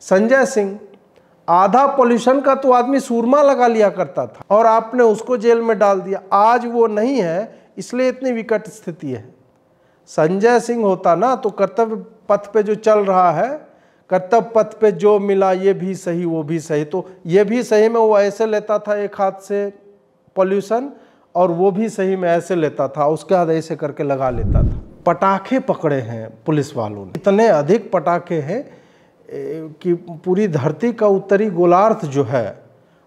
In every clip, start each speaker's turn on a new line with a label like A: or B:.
A: संजय सिंह आधा पॉल्यूशन का तो आदमी सूरमा लगा लिया करता था और आपने उसको जेल में डाल दिया। आज वो नहीं है, इसलिए इतनी विकट स्थिति है। संजय सिंह होता ना तो कर्तव्य पथ पे जो चल रहा है, कर्तव्य पथ पे जो मिला ये भी सही वो भी सही, तो ये भी सही में वो ऐसे लेता था एक हाथ से पॉल्यूशन और वो भी सही में ऐसे लेता था, उसके बाद ऐसे करके लगा लेता था। पटाखे पकड़े हैं पुलिस वालों ने, इतने अधिक पटाखे हैं कि पूरी धरती का उत्तरी गोलार्ध जो है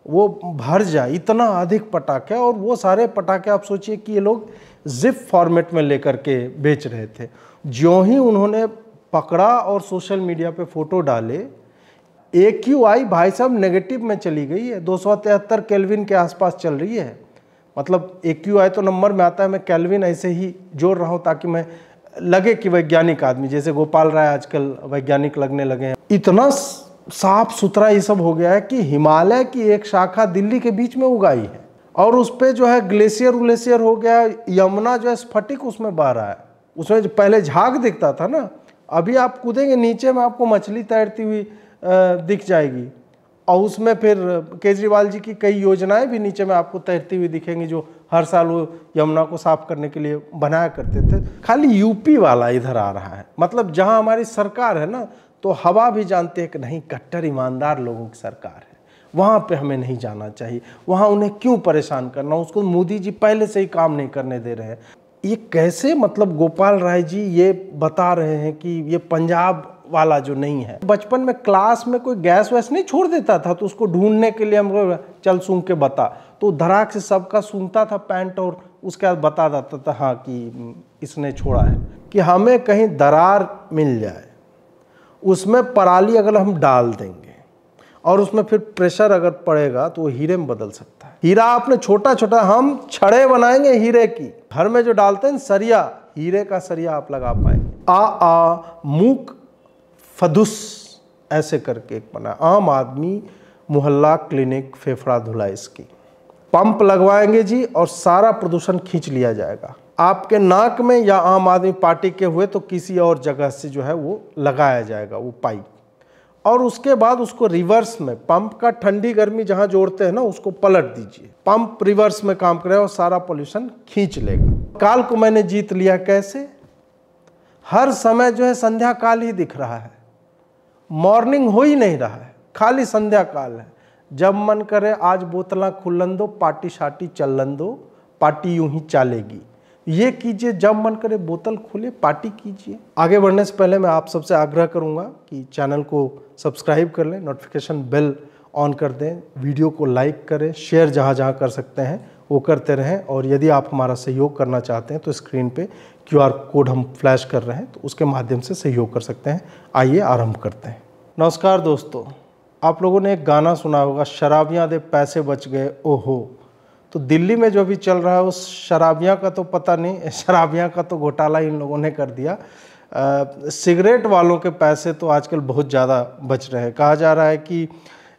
A: वो भर जाए, इतना अधिक पटाखे। और वो सारे पटाखे आप सोचिए कि ये लोग जिप फॉर्मेट में लेकर के बेच रहे थे। ज्यों ही उन्होंने पकड़ा और सोशल मीडिया पे फोटो डाले, AQI भाई साहब नेगेटिव में चली गई है, 273 केल्विन के आसपास चल रही है। मतलब AQI तो नंबर में आता है, मैं केल्विन ऐसे ही जोड़ रहा हूँ ताकि मैं लगे कि वैज्ञानिक आदमी, जैसे गोपाल राय आजकल वैज्ञानिक लगने लगे हैं। इतना साफ सुथरा ये सब हो गया है कि हिमालय की एक शाखा दिल्ली के बीच में उगाई है और उस पे जो है ग्लेशियर हो गया। यमुना जो है स्फटिक उसमें बह रहा है। उसमें जो पहले झाग दिखता था ना, अभी आप कूदेंगे नीचे में आपको मछली तैरती हुई दिख जाएगी। और उसमें फिर केजरीवाल जी की कई योजनाएं भी नीचे में आपको तैरती हुई दिखेंगी, जो हर साल वो यमुना को साफ करने के लिए बनाया करते थे। खाली यूपी वाला इधर आ रहा है। मतलब जहां हमारी सरकार है ना, तो हवा भी जानते हैं कि नहीं, कट्टर ईमानदार लोगों की सरकार है, वहाँ पे हमें नहीं जाना चाहिए, वहाँ उन्हें क्यों परेशान करना। उसको मोदी जी पहले से ही काम नहीं करने दे रहे हैं। ये कैसे, मतलब गोपाल राय जी ये बता रहे हैं कि ये पंजाब वाला जो नहीं है। बचपन में क्लास में कोई गैस वैस नहीं छोड़ देता था तो उसको ढूंढने के लिए हम चल सूंघ के बता, तो धड़ाक से सबका सूंघता था पैंट और उसके बाद बता देता था हाँ कि इसने छोड़ा है। कि हमें कहीं दरार मिल जाए, उसमें पराली अगर हम डाल देंगे और उसमें फिर प्रेशर अगर पड़ेगा तो वो हीरे में बदल सकता है। हीरा आपने छोटा छोटा, हम छड़े बनाएंगे हीरे की, घर में जो डालते हैं सरिया, हीरे का सरिया आप लगा पाएंगे। मूक फदुस ऐसे करके एक बना, आम आदमी मोहल्ला क्लिनिक फेफड़ा धुला इसकी। पंप लगवाएंगे जी और सारा प्रदूषण खींच लिया जाएगा आपके नाक में, या आम आदमी पार्टी के हुए तो किसी और जगह से जो है वो लगाया जाएगा वो पाइप। और उसके बाद उसको रिवर्स में, पंप का ठंडी गर्मी जहां जोड़ते हैं ना उसको पलट दीजिए, पंप रिवर्स में काम करे और सारा पोल्यूशन खींच लेगा। काल को मैंने जीत लिया कैसे? हर समय जो है संध्या काल ही दिख रहा है, मॉर्निंग हो ही नहीं रहा है, खाली संध्या काल है। जब मन करे आज बोतला खुलन दो, पार्टी शाटी चलन दो, पार्टी यूं ही चलेगी। ये कीजिए, जब मन करे बोतल खोले पार्टी कीजिए। आगे बढ़ने से पहले मैं आप सबसे आग्रह करूंगा कि चैनल को सब्सक्राइब कर लें, नोटिफिकेशन बेल ऑन कर दें, वीडियो को लाइक करें, शेयर जहां जहां कर सकते हैं वो करते रहें। और यदि आप हमारा सहयोग करना चाहते हैं तो स्क्रीन पे QR कोड हम फ्लैश कर रहे हैं, तो उसके माध्यम से सहयोग कर सकते हैं। आइए आरंभ करते हैं। नमस्कार दोस्तों, आप लोगों ने एक गाना सुना होगा, शराबियाँ दे पैसे बच गए ओहो। तो दिल्ली में जो भी चल रहा है उस शराबियाँ का तो पता नहीं, शराबियाँ का तो घोटाला इन लोगों ने कर दिया। सिगरेट वालों के पैसे तो आजकल बहुत ज़्यादा बच रहे हैं। कहा जा रहा है कि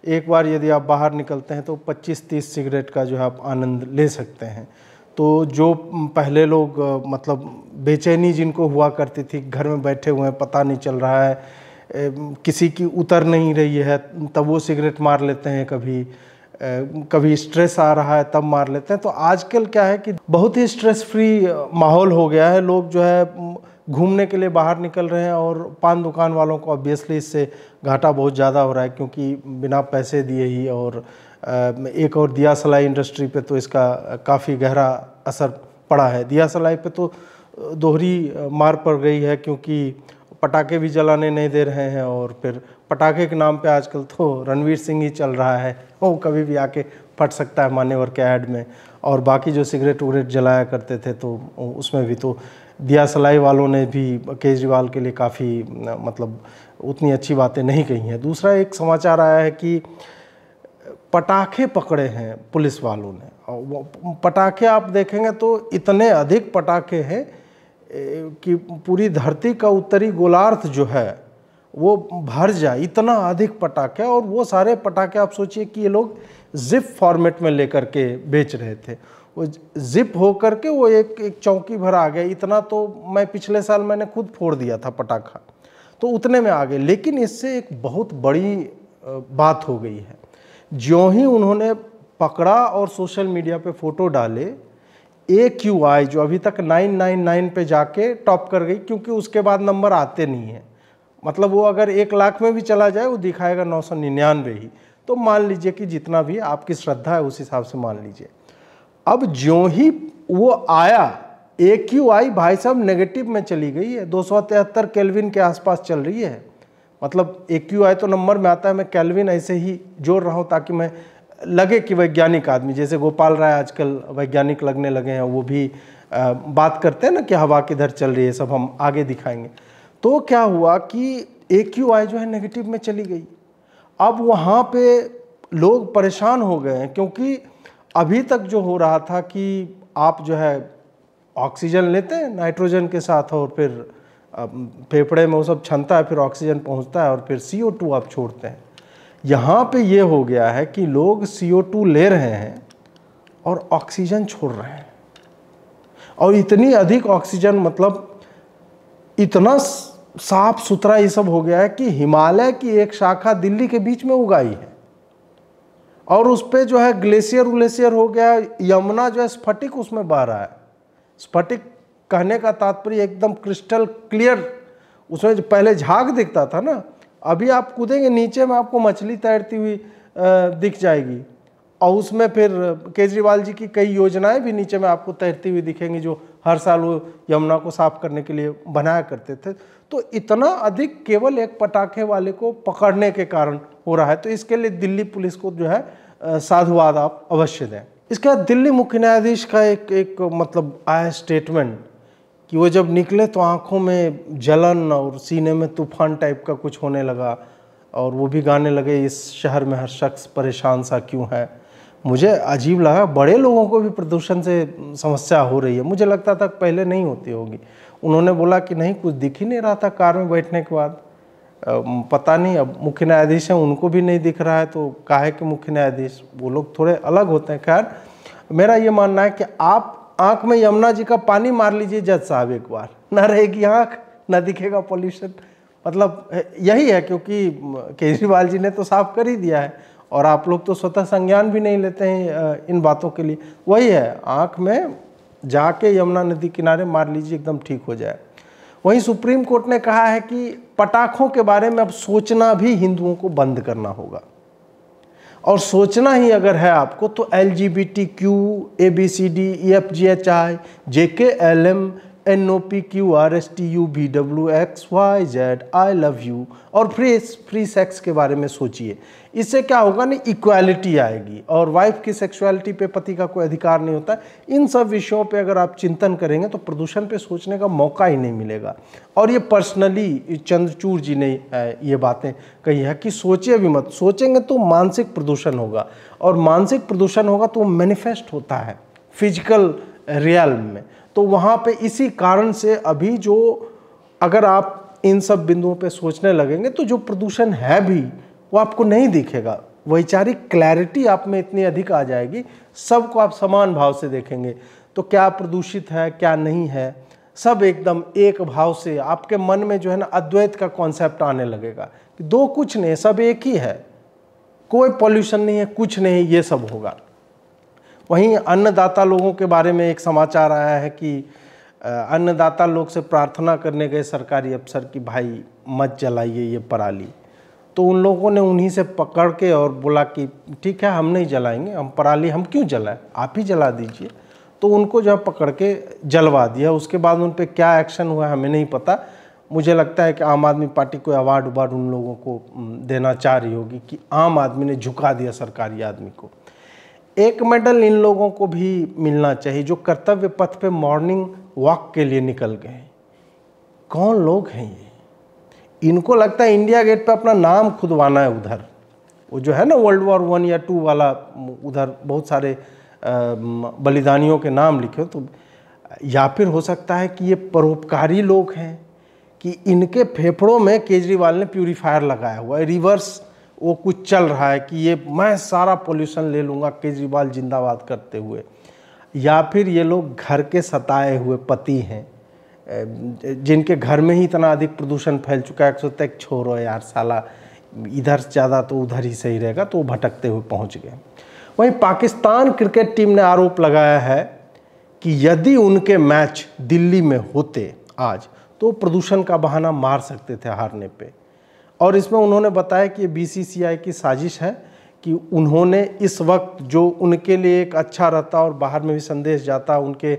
A: एक बार यदि आप बाहर निकलते हैं तो 25-30 सिगरेट का जो है आप आनंद ले सकते हैं। तो जो पहले लोग मतलब बेचैनी जिनको हुआ करती थी, घर में बैठे हुए हैं, पता नहीं चल रहा है, किसी की उतर नहीं रही है, तब वो सिगरेट मार लेते हैं, कभी स्ट्रेस आ रहा है तब मार लेते हैं। तो आजकल क्या है कि बहुत ही स्ट्रेस फ्री माहौल हो गया है। लोग जो है घूमने के लिए बाहर निकल रहे हैं और पान दुकान वालों को ऑब्वियसली इससे घाटा बहुत ज़्यादा हो रहा है, क्योंकि बिना पैसे दिए ही। और एक और दिया सलाई इंडस्ट्री पे तो इसका काफ़ी गहरा असर पड़ा है। दिया सलाई पे तो दोहरी मार पड़ गई है, क्योंकि पटाखे भी जलाने नहीं दे रहे हैं और फिर पटाखे के नाम पे आजकल तो रणवीर सिंह ही चल रहा है, वो कभी भी आके फट सकता है मान्यवर के ऐड में। और बाकी जो सिगरेट वगरेट जलाया करते थे तो उसमें भी तो दिया सलाई वालों ने भी केजरीवाल के लिए काफ़ी मतलब उतनी अच्छी बातें नहीं कही हैं। दूसरा एक समाचार आया है कि पटाखे पकड़े हैं पुलिस वालों ने। पटाखे आप देखेंगे तो इतने अधिक पटाखे हैं कि पूरी धरती का उत्तरी गोलार्ध जो है वो भर जाए, इतना अधिक पटाखे। और वो सारे पटाखे आप सोचिए कि ये लोग जिप फॉर्मेट में लेकर के बेच रहे थे। वो जिप हो करके वो एक चौकी भर आ गया। इतना तो मैं पिछले साल मैंने खुद फोड़ दिया था पटाखा। तो उतने में आ गए। लेकिन इससे एक बहुत बड़ी बात हो गई है। ज्यों ही उन्होंने पकड़ा और सोशल मीडिया पे फोटो डाले, AQI जो अभी तक 999 पे जाके टॉप कर गई, क्योंकि उसके बाद नंबर आते नहीं हैं। मतलब वो अगर 1 लाख में भी चला जाए वो दिखाएगा 999 ही। तो मान लीजिए कि जितना भी आपकी श्रद्धा है उस हिसाब से मान लीजिए। अब ज्यों ही वो आया, AQI भाई साहब नेगेटिव में चली गई है, 273 केल्विन के आसपास चल रही है। मतलब AQI तो नंबर में आता है, मैं केल्विन ऐसे ही जोड़ रहा हूँ ताकि मैं लगे कि वैज्ञानिक आदमी, जैसे गोपाल राय आजकल वैज्ञानिक लगने लगे हैं, वो भी बात करते हैं ना कि हवा किधर चल रही है, सब हम आगे दिखाएंगे। तो क्या हुआ कि AQI जो है नेगेटिव में चली गई। अब वहाँ पे लोग परेशान हो गए हैं, क्योंकि अभी तक जो हो रहा था कि आप जो है ऑक्सीजन लेते हैं नाइट्रोजन के साथ और फिर फेफड़े में वो सब क्षमता है, फिर ऑक्सीजन पहुँचता है और फिर CO2 आप छोड़ते हैं। यहाँ पे ये हो गया है कि लोग CO2 ले रहे हैं और ऑक्सीजन छोड़ रहे हैं, और इतनी अधिक ऑक्सीजन, मतलब इतना साफ सुथरा ये सब हो गया है कि हिमालय की एक शाखा दिल्ली के बीच में उगाई है, और उस पे जो है ग्लेशियर हो गया। यमुना जो है स्फटिक उसमें बह रहा है। स्फटिक कहने का तात्पर्य एकदम क्रिस्टल क्लियर, उसमें जो पहले झाग दिखता था ना, अभी आप कूदेंगे नीचे में आपको मछली तैरती हुई दिख जाएगी। और उसमें फिर केजरीवाल जी की कई योजनाएं भी नीचे में आपको तैरती हुई दिखेंगी, जो हर साल वो यमुना को साफ करने के लिए बनाया करते थे। तो इतना अधिक केवल एक पटाखे वाले को पकड़ने के कारण हो रहा है। तो इसके लिए दिल्ली पुलिस को जो है साधुवाद आप अवश्य दें। इसके बाद दिल्ली मुख्य न्यायाधीश का एक मतलब आया स्टेटमेंट कि वो जब निकले तो आंखों में जलन और सीने में तूफान टाइप का कुछ होने लगा, और वो भी गाने लगे, इस शहर में हर शख्स परेशान सा क्यों है। मुझे अजीब लगा, बड़े लोगों को भी प्रदूषण से समस्या हो रही है। मुझे लगता था पहले नहीं होती होगी। उन्होंने बोला कि नहीं, कुछ दिख ही नहीं रहा था कार में बैठने के बाद। पता नहीं, अब मुख्य न्यायाधीश हैं, उनको भी नहीं दिख रहा है, तो काहे के मुख्य न्यायाधीश, वो लोग थोड़े अलग होते हैं। खैर, मेरा ये मानना है कि आप आंख में यमुना जी का पानी मार लीजिए जज साहब एक बार, ना रहेगी आंख, ना दिखेगा पॉल्यूशन। मतलब यही है, क्योंकि केजरीवाल जी ने तो साफ कर ही दिया है, और आप लोग तो स्वतः संज्ञान भी नहीं लेते हैं इन बातों के लिए। वही है, आंख में जाके यमुना नदी किनारे मार लीजिए, एकदम ठीक हो जाए। वहीं सुप्रीम कोर्ट ने कहा है कि पटाखों के बारे में अब सोचना भी हिंदुओं को बंद करना होगा, और सोचना ही अगर है आपको तो LGBTQ ABCD EFGHI JK LM NOPQ RSTU VWXYZ I love you और फ्री सेक्स के बारे में सोचिए। इससे क्या होगा ना, इक्वालिटी आएगी, और वाइफ की सेक्सुअलिटी पे पति का कोई अधिकार नहीं होता। इन सब विषयों पे अगर आप चिंतन करेंगे तो प्रदूषण पे सोचने का मौका ही नहीं मिलेगा। और ये पर्सनली चंद्रचूड़ जी ने ये बातें कही है कि सोचिए भी मत, सोचेंगे तो मानसिक प्रदूषण होगा, और मानसिक प्रदूषण होगा तो मैनिफेस्ट होता है फिजिकल रियल्म में। तो वहाँ पे इसी कारण से अभी जो, अगर आप इन सब बिंदुओं पे सोचने लगेंगे तो जो प्रदूषण है भी वो आपको नहीं दिखेगा। वैचारिक क्लैरिटी आप में इतनी अधिक आ जाएगी, सबको आप समान भाव से देखेंगे। तो क्या प्रदूषित है क्या नहीं है, सब एकदम एक भाव से आपके मन में जो है ना अद्वैत का कॉन्सेप्ट आने लगेगा कि दो कुछ नहीं, सब एक ही है, कोई पॉल्यूशन नहीं है, कुछ नहीं, ये सब होगा। वहीं अन्नदाता लोगों के बारे में एक समाचार आया है कि अन्नदाता लोग से प्रार्थना करने गए सरकारी अफसर कि भाई मत जलाइए ये पराली। तो उन लोगों ने उन्हीं से पकड़ के और बोला कि ठीक है, हम नहीं जलाएंगे, हम पराली हम क्यों जलाएं, आप ही जला दीजिए। तो उनको जो है पकड़ के जलवा दिया। उसके बाद उन पर क्या एक्शन हुआ है हमें नहीं पता। मुझे लगता है कि आम आदमी पार्टी को अवार्ड उन लोगों को देना चाह रही होगी कि आम आदमी ने झुका दिया सरकारी आदमी को। एक मेडल इन लोगों को भी मिलना चाहिए जो कर्तव्य पथ पे मॉर्निंग वॉक के लिए निकल गए। कौन लोग हैं ये? इनको लगता है इंडिया गेट पे अपना नाम खुदवाना है। उधर वो जो है ना World War I या II वाला, उधर बहुत सारे बलिदानियों के नाम लिखे। तो या फिर हो सकता है कि ये परोपकारी लोग हैं कि इनके फेफड़ों में केजरीवाल ने प्यूरीफायर लगाया हुआ है, रिवर्स वो कुछ चल रहा है कि ये मैं सारा पोल्यूशन ले लूँगा केजरीवाल जिंदाबाद करते हुए। या फिर ये लोग घर के सताए हुए पति हैं जिनके घर में ही इतना अधिक प्रदूषण फैल चुका है, 100 छोड़ो यार साला, इधर ज़्यादा तो उधर ही सही रहेगा, तो वो भटकते हुए पहुंच गए। वहीं पाकिस्तान क्रिकेट टीम ने आरोप लगाया है कि यदि उनके मैच दिल्ली में होते आज तो प्रदूषण का बहाना मार सकते थे हारने पे। और इसमें उन्होंने बताया कि ये बीसीसीआई की साजिश है कि उन्होंने इस वक्त जो उनके लिए एक अच्छा रहता और बाहर में भी संदेश जाता, उनके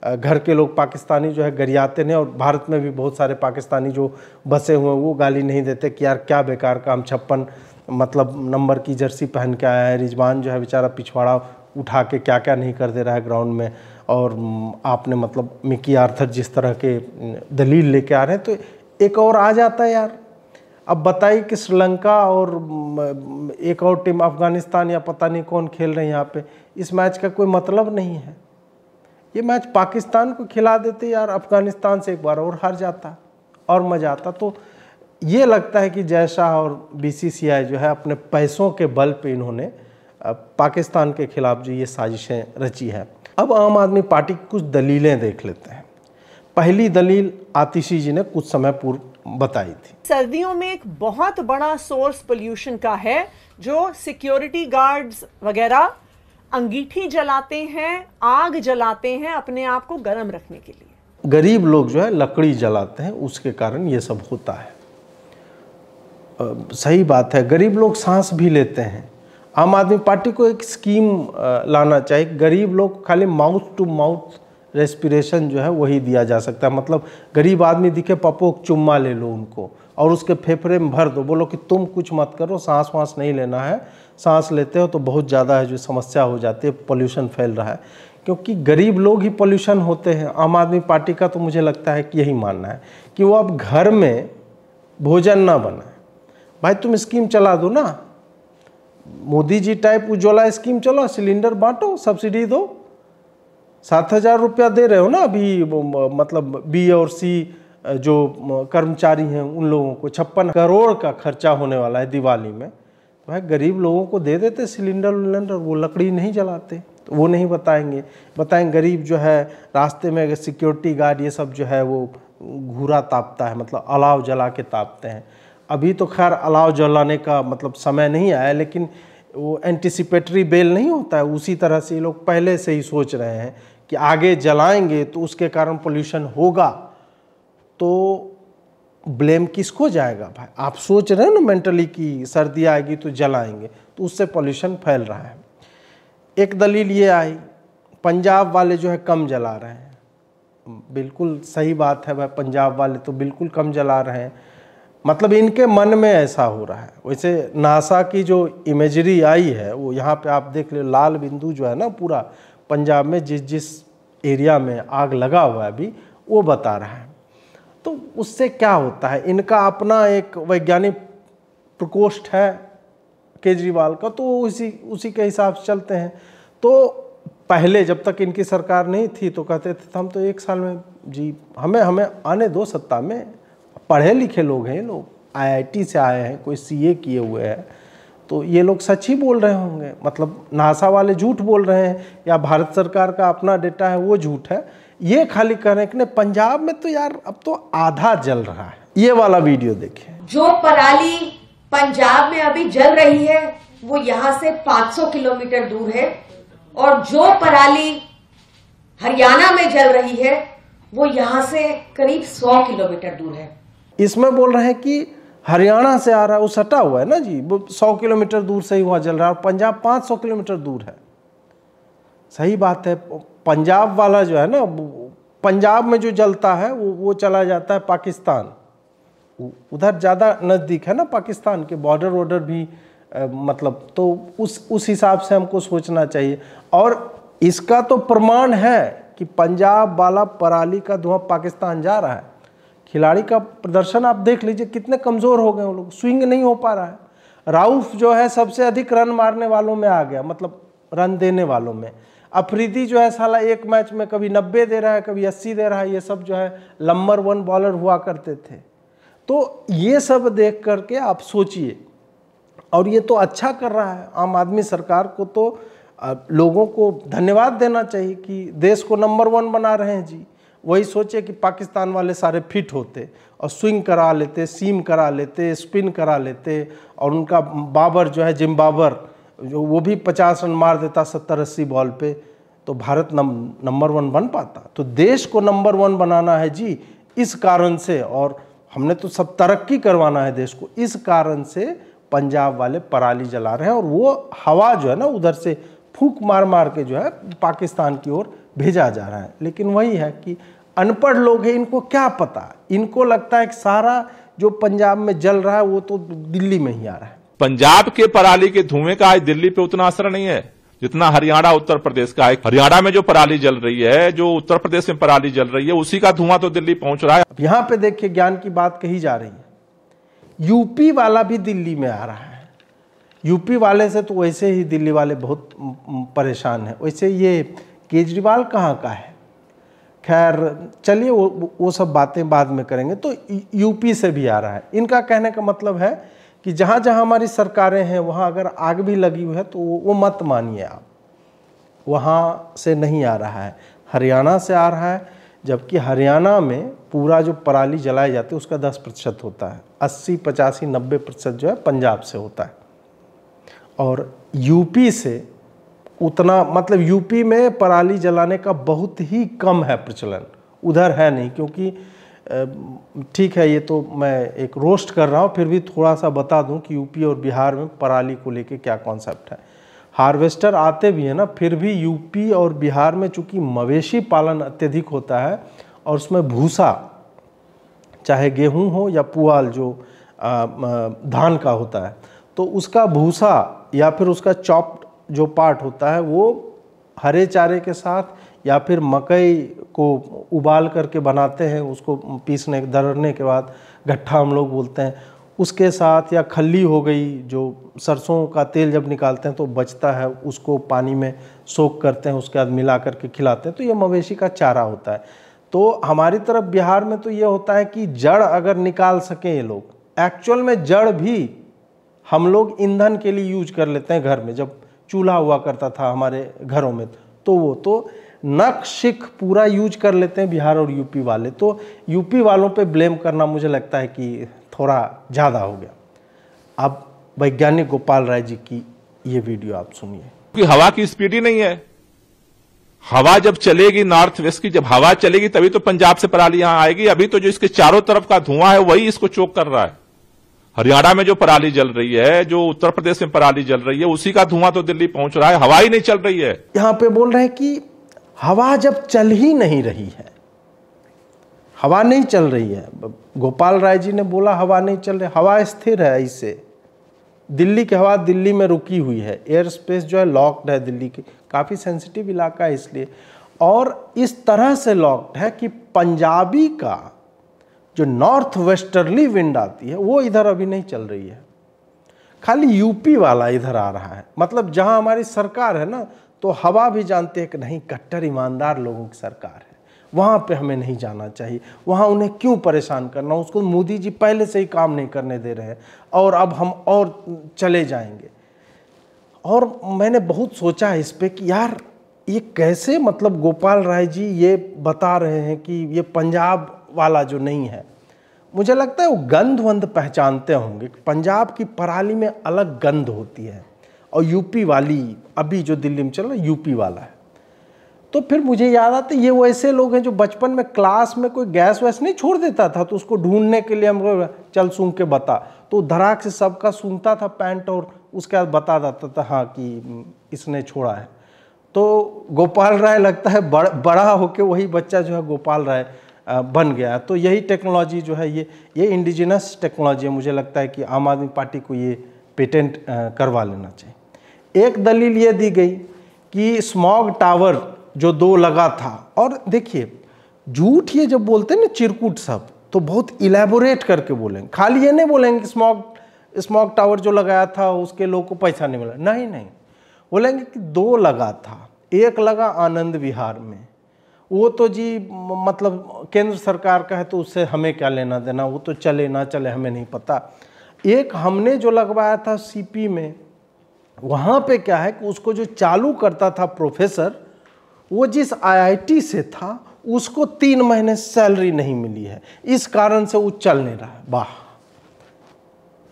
A: घर के लोग पाकिस्तानी जो है गरियाते हैं, और भारत में भी बहुत सारे पाकिस्तानी जो बसे हुए हैं वो गाली नहीं देते कि यार क्या बेकार काम, 56 मतलब नंबर की जर्सी पहन के आया है, रिजवान जो है बेचारा पिछवाड़ा उठा के क्या क्या नहीं कर दे रहा है ग्राउंड में, और आपने मतलब मिकी आर्थर जिस तरह के दलील लेके आ रहे हैं, तो एक और आ जाता है यार। अब बताइए कि श्रीलंका और एक और टीम अफगानिस्तान या पता नहीं कौन खेल रहे हैं यहाँ पे, इस मैच का कोई मतलब नहीं है। ये मैच पाकिस्तान को खिला देते यार, अफगानिस्तान से एक बार और हार जाता और मज़ा आता। तो ये लगता है कि जय शाह और बीसीसीआई जो है अपने पैसों के बल पे इन्होंने पाकिस्तान के खिलाफ जो ये साजिशें रची है। अब आम आदमी पार्टी की कुछ दलीलें देख लेते हैं। पहली दलील आतिशी जी ने कुछ समय पूर्व बताई थी।
B: सर्दियों में एक बहुत बड़ा सोर्स पोल्यूशन का है, जो सिक्योरिटी गार्ड्स वगैरह अंगीठी जलाते हैं, आग जलाते हैं अपने आप को गर्म रखने के लिए।
A: गरीब लोग जो है लकड़ी जलाते हैं, उसके कारण ये सब होता है। सही बात है, गरीब लोग सांस भी लेते हैं। आम आदमी पार्टी को एक स्कीम लाना चाहिए, गरीब लोग खाली माउथ टू माउथ रेस्पिरेशन जो है वही दिया जा सकता है। मतलब गरीब आदमी दिखे, पप्पो चुम्मा ले लो उनको और उसके फेफड़े में भर दो, बोलो कि तुम कुछ मत करो, सांस वांस नहीं लेना है, सांस लेते हो तो बहुत ज़्यादा है जो समस्या हो जाती है, पोल्यूशन फैल रहा है, क्योंकि गरीब लोग ही पोल्यूशन होते हैं। आम आदमी पार्टी का तो मुझे लगता है कि यही मानना है कि वो अब घर में भोजन ना बनाए। भाई तुम स्कीम चला दो ना, मोदी जी टाइप उज्ज्वला स्कीम चलो, सिलेंडर बांटो, सब्सिडी दो, 7,000 रुपया दे रहे हो ना अभी, मतलब बी और सी जो कर्मचारी हैं उन लोगों को 56 करोड़ का खर्चा होने वाला है दिवाली में, तो भाई गरीब लोगों को दे देते सिलेंडर विलेंडर, वो लकड़ी नहीं जलाते तो वो नहीं बताएंगे गरीब जो है रास्ते में सिक्योरिटी गार्ड ये सब जो है वो घूरा तापता है, मतलब अलाव जला के तापते हैं। अभी तो खैर अलाव जलाने का मतलब समय नहीं आया, लेकिन वो एंटिसिपेटरी बेल नहीं होता है, उसी तरह से ये लोग पहले से ही सोच रहे हैं कि आगे जलाएंगे तो उसके कारण पोल्यूशन होगा, तो ब्लेम किसको जाएगा। भाई आप सोच रहे हैं ना मेंटली कि सर्दी आएगी तो जलाएंगे, तो उससे पोल्यूशन फैल रहा है। एक दलील ये आई, पंजाब वाले जो है कम जला रहे हैं। बिल्कुल सही बात है भाई, पंजाब वाले तो बिल्कुल कम जला रहे हैं, मतलब इनके मन में ऐसा हो रहा है। वैसे नासा की जो इमेजरी आई है वो यहाँ पे आप देख ले, लाल बिंदु जो है ना पूरा पंजाब में जिस जिस एरिया में आग लगा हुआ है अभी वो बता रहा है। तो उससे क्या होता है, इनका अपना एक वैज्ञानिक प्रकोष्ठ है केजरीवाल का, तो उसी के हिसाब से चलते हैं। तो पहले जब तक इनकी सरकार नहीं थी तो कहते थे हम तो 1 साल में जी हमें आने दो सत्ता में, पढ़े लिखे लोग हैं ये लोग, IIT से आए हैं, कोई CA किए हुए हैं, तो ये लोग सच ही बोल रहे होंगे, मतलब नासा वाले झूठ बोल रहे हैं या भारत सरकार का अपना डेटा है वो झूठ है, ये खाली कह रहे हैं कि पंजाब में तो यार अब तो आधा जल रहा है। ये वाला वीडियो देखिए।
C: जो पराली पंजाब में अभी जल रही है वो यहाँ से 500 किलोमीटर दूर है, और जो पराली हरियाणा में जल रही है वो यहाँ से करीब 100 किलोमीटर दूर है।
A: इसमें बोल रहे हैं कि हरियाणा से आ रहा है, वो सटा हुआ है ना जी, वो 100 किलोमीटर दूर से ही वहाँ जल रहा है, और पंजाब 500 किलोमीटर दूर है। सही बात है, पंजाब वाला जो है ना, पंजाब में जो जलता है वो चला जाता है पाकिस्तान, उधर ज़्यादा नज़दीक है ना पाकिस्तान के, बॉर्डर वॉर्डर भी मतलब, तो उस हिसाब से हमको सोचना चाहिए। और इसका तो प्रमाण है कि पंजाब वाला पराली का धुआं पाकिस्तान जा रहा है। खिलाड़ी का प्रदर्शन आप देख लीजिए, कितने कमज़ोर हो गए वो लोग, स्विंग नहीं हो पा रहा है। राउफ जो है सबसे अधिक रन मारने वालों में आ गया, मतलब रन देने वालों में। अफरीदी जो है साला एक मैच में कभी 90 दे रहा है, कभी 80 दे रहा है, ये सब जो है नंबर 1 बॉलर हुआ करते थे। तो ये सब देख करके आप सोचिए, और ये तो अच्छा कर रहा है। आम आदमी सरकार को तो लोगों को धन्यवाद देना चाहिए कि देश को नंबर 1 बना रहे हैं जी। वही सोचे कि पाकिस्तान वाले सारे फिट होते और स्विंग करा लेते, सीम करा लेते, स्पिन करा लेते, और उनका बाबर जो है जिम्बाबर जो वो भी 50 रन मार देता 70-80 बॉल पे, तो भारत नंबर 1 बन पाता। तो देश को नंबर 1 बनाना है जी, इस कारण से, और हमने तो सब तरक्की करवाना है देश को, इस कारण से पंजाब वाले पराली जला रहे हैं। और वो हवा जो है ना उधर से फूंक मार मार के जो है पाकिस्तान की ओर भेजा जा रहा है। लेकिन वही है कि अनपढ़ लोग हैं, इनको क्या पता, इनको लगता है कि सारा जो पंजाब में जल रहा है वो तो दिल्ली में ही आ रहा है।
D: पंजाब के पराली के धुएं का आज दिल्ली पे उतना असर नहीं है जितना हरियाणा उत्तर प्रदेश का है। हरियाणा में जो पराली जल रही है, जो उत्तर प्रदेश में पराली जल रही है, उसी का धुआं तो दिल्ली पहुंच रहा है।
A: यहाँ पे देखिए ज्ञान की बात कही जा रही है, यूपी वाला भी दिल्ली में आ रहा है। यूपी वाले से तो वैसे ही दिल्ली वाले बहुत परेशान हैं। वैसे ये केजरीवाल कहाँ का है, खैर चलिए वो सब बातें बाद में करेंगे। तो यूपी से भी आ रहा है। इनका कहने का मतलब है कि जहाँ जहाँ हमारी सरकारें हैं वहाँ अगर आग भी लगी हुई है तो वो मत मानिए आप, वहाँ से नहीं आ रहा है, हरियाणा से आ रहा है। जबकि हरियाणा में पूरा जो पराली जलाई जाती है उसका 10% होता है, 80, 85, 90% जो है पंजाब से होता है। और यूपी से उतना, मतलब यूपी में पराली जलाने का बहुत ही कम है प्रचलन, उधर है नहीं। क्योंकि ठीक है, ये तो मैं एक रोस्ट कर रहा हूँ, फिर भी थोड़ा सा बता दूं कि यूपी और बिहार में पराली को लेके क्या कॉन्सेप्ट है। हार्वेस्टर आते भी हैं ना, फिर भी यूपी और बिहार में चूंकि मवेशी पालन अत्यधिक होता है और उसमें भूसा, चाहे गेहूं हो या पुआल जो धान का होता है, तो उसका भूसा या फिर उसका चॉप्ड जो पार्ट होता है वो हरे चारे के साथ या फिर मकई को उबाल करके बनाते हैं, उसको पीसने दरड़ने के बाद गट्ठा हम लोग बोलते हैं, उसके साथ, या खल्ली हो गई जो सरसों का तेल जब निकालते हैं तो बचता है, उसको पानी में सोख करते हैं, उसके बाद मिला करके खिलाते हैं। तो ये मवेशी का चारा होता है। तो हमारी तरफ बिहार में तो ये होता है कि जड़ अगर निकाल सकें ये लोग, एक्चुअल में जड़ भी हम लोग ईंधन के लिए यूज कर लेते हैं घर में, जब चूल्हा हुआ करता था हमारे घरों में, तो वो तो नक शिख पूरा यूज कर लेते हैं बिहार और यूपी वाले। तो यूपी वालों पे ब्लेम करना मुझे लगता है कि थोड़ा ज़्यादा हो गया। अब वैज्ञानिक गोपाल राय जी की ये वीडियो आप सुनिए।
D: क्योंकि हवा की स्पीड ही नहीं है। हवा जब चलेगी नॉर्थ वेस्ट की, जब हवा चलेगी तभी तो पंजाब से पराली यहां आएगी। अभी तो जो इसके चारों तरफ का धुआं है वही इसको चोक कर रहा है। हरियाणा में जो पराली जल रही है, जो उत्तर प्रदेश में पराली जल रही है, उसी का धुआं तो दिल्ली पहुंच रहा है। हवा ही नहीं चल रही है।
A: यहां पे बोल रहे हैं कि हवा जब चल ही नहीं रही है, हवा नहीं चल रही है। गोपाल राय जी ने बोला हवा नहीं चल रही, हवा स्थिर है। ऐसे दिल्ली की हवा दिल्ली में रुकी हुई है, एयर स्पेस जो है लॉक्ड है दिल्ली की, काफ़ी सेंसिटिव इलाका है इसलिए। और इस तरह से लॉक्ड है कि पंजाबी का जो नॉर्थ वेस्टर्ली विंड आती है वो इधर अभी नहीं चल रही है, खाली यूपी वाला इधर आ रहा है। मतलब जहां हमारी सरकार है ना, तो हवा भी जानते हैं कि नहीं, कट्टर ईमानदार लोगों की सरकार है, वहाँ पे हमें नहीं जाना चाहिए, वहाँ उन्हें क्यों परेशान करना। उसको मोदी जी पहले से ही काम नहीं करने दे रहे हैं और अब हम और चले जाएंगे। और मैंने बहुत सोचा इस पे कि यार ये कैसे, मतलब गोपाल राय जी ये बता रहे हैं कि ये पंजाब वाला जो नहीं है, मुझे लगता है वो गंध वंध पहचानते होंगे। पंजाब की पराली में अलग गंध होती है और यूपी वाली अभी जो दिल्ली में चल रहा है यूपी वाला है। तो फिर मुझे याद आता है ये वो ऐसे लोग हैं जो बचपन में क्लास में कोई गैस वैस नहीं छोड़ देता था तो उसको ढूंढने के लिए हम चल सूंघ के बता, तो धड़ाक से सबका सूंघता था पैंट और उसके बाद बता देता था हाँ कि इसने छोड़ा है। तो गोपाल राय लगता है बड़ा होके वही बच्चा जो है गोपाल राय बन गया। तो यही टेक्नोलॉजी जो है ये इंडिजिनस टेक्नोलॉजी है। मुझे लगता है कि आम आदमी पार्टी को ये पेटेंट करवा लेना चाहिए। एक दलील ये दी गई कि स्मॉग टावर जो 2 लगा था, और देखिए झूठ ये जब बोलते हैं ना चिरकुट सब, तो बहुत इलेबोरेट करके बोलेंगे, खाली ये नहीं बोलेंगे कि स्मॉग टावर जो लगाया था उसके लोगों को पैसा नहीं मिला, नहीं, बोलेंगे कि 2 लगा था। एक लगा आनंद विहार में, वो तो जी मतलब केंद्र सरकार का है तो उससे हमें क्या लेना देना, वो तो चले ना चले हमें नहीं पता। एक हमने जो लगवाया था सीपी में, वहाँ पे क्या है कि उसको जो चालू करता था प्रोफेसर, वो जिस आईआईटी से था उसको 3 महीने सैलरी नहीं मिली है, इस कारण से वो चल नहीं रहा है। वाह,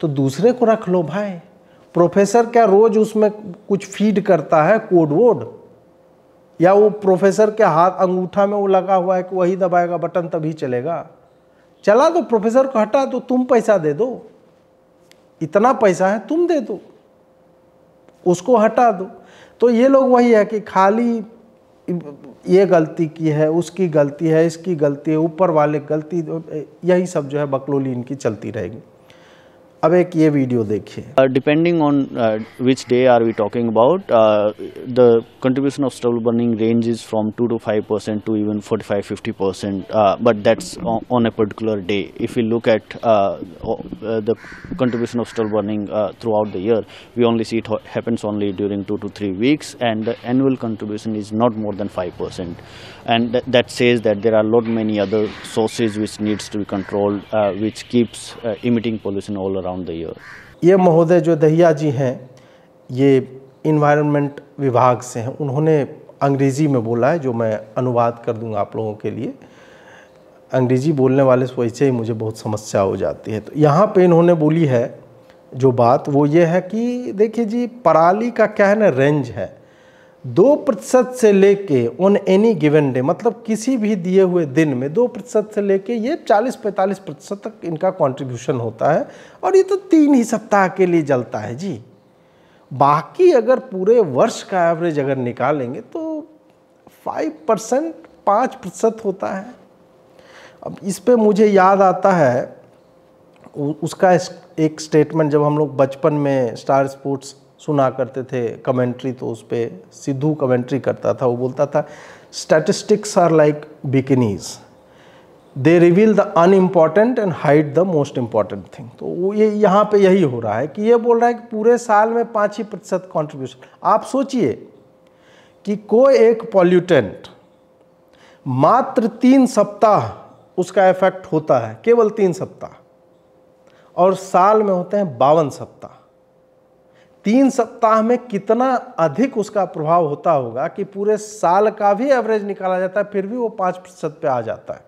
A: तो दूसरे को रख लो भाई। प्रोफेसर क्या रोज उसमें कुछ फीड करता है कोड वोड, या वो प्रोफेसर के हाथ अंगूठा में वो लगा हुआ है कि वही दबाएगा बटन तभी चलेगा? चला दो, प्रोफेसर को हटा दो, तुम पैसा दे दो, इतना पैसा है तुम दे दो, उसको हटा दो। तो ये लोग वही है कि खाली ये गलती की है, उसकी गलती है, इसकी गलती है, ऊपर वाले गलती, यही सब जो है बकलोली इनकी चलती रहेगी। अब एक ये वीडियो देखिए।
E: Depending on which day are we talking about, the contribution of stubble burning ranges from 2 to 5% to even 45-50%, but that's on a particular day. If we look at the contribution of stubble burning throughout the year, we only see it happens only during 2 to 3 weeks, and the annual contribution is not more than 5%. And that says that there are a lot many other sources which needs to be controlled, which keeps emitting pollution all around the year.
A: ये महोदय जो दहिया जी हैं, ये environment विभाग से हैं। उन्होंने अंग्रेज़ी में बोला है, जो मैं अनुवाद कर दूंगा आप लोगों के लिए। अंग्रेज़ी बोलने वाले से वैसे ही मुझे बहुत समस्या हो जाती है। तो यहाँ पे इन्होंने बोली है जो बात, वो ये है कि देखिए जी, पराली का क्या है ना, रेंज है 2% से लेके ऑन एनी गिवन डे, मतलब किसी भी दिए हुए दिन में 2% से लेके ये 40-45% तक इनका कंट्रीब्यूशन होता है। और ये तो 3 ही सप्ताह के लिए जलता है जी। बाकी अगर पूरे वर्ष का एवरेज अगर निकालेंगे तो 5% होता है। अब इस पे मुझे याद आता है उसका एक स्टेटमेंट, जब हम लोग बचपन में स्टार स्पोर्ट्स सुना करते थे कमेंट्री, तो उस पर सिद्धू कमेंट्री करता था। वो बोलता था, statistics are like bikinis, they reveal the unimportant and hide the most important thing. तो वो ये यहाँ पे यही हो रहा है कि ये बोल रहा है कि पूरे साल में 5% कॉन्ट्रीब्यूशन। आप सोचिए कि कोई एक पॉल्यूटेंट मात्र 3 सप्ताह उसका इफेक्ट होता है, केवल 3 सप्ताह, और साल में होते हैं 52 सप्ताह। 3 सप्ताह में कितना अधिक उसका प्रभाव होता होगा कि पूरे साल का भी एवरेज निकाला जाता है, फिर भी वो 5% पे आ जाता है।